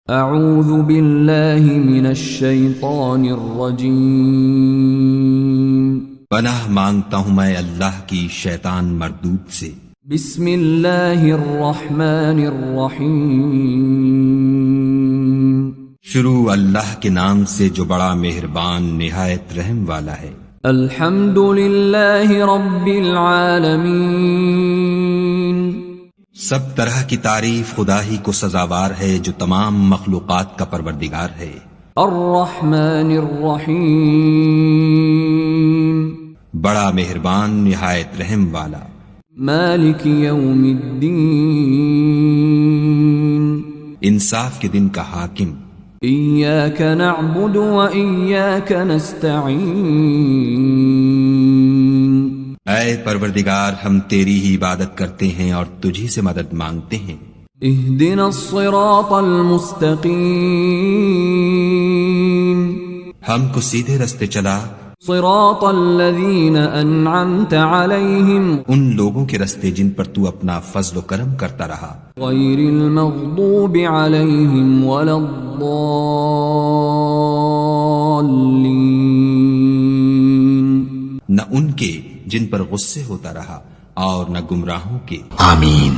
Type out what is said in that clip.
اعوذ باللہ من الشیطان الرجیم پناہ مانگتا ہوں میں اللہ کی شیطان مردود سے۔ بسم اللہ الرحمن الرحیم شروع اللہ کے نام سے جو بڑا مہربان نہایت رحم والا ہے۔ الحمد للہ رب العالمین سب طرح کی تعریف خدا ہی کو سزاوار ہے جو تمام مخلوقات کا پروردگار ہے۔ الرحمن الرحیم بڑا مہربان نہایت رحم والا۔ مالک یوم الدین انصاف کے دن کا حاکم۔ ایاک نعبد و ایاک نستعین اے پروردگار ہم تیری ہی عبادت کرتے ہیں اور تجھی سے مدد مانگتے ہیں۔ اہدنا الصراط المستقیم ہم کو سیدھے رستے چلا، صراط الذین انعمت علیہم ان لوگوں کے رستے جن پر تو اپنا فضل و کرم کرتا رہا، غیر المغضوب علیہم ولا الضالین نہ ان کے جن پر غصے ہوتا رہا اور نہ گمراہوں کے۔ آمین۔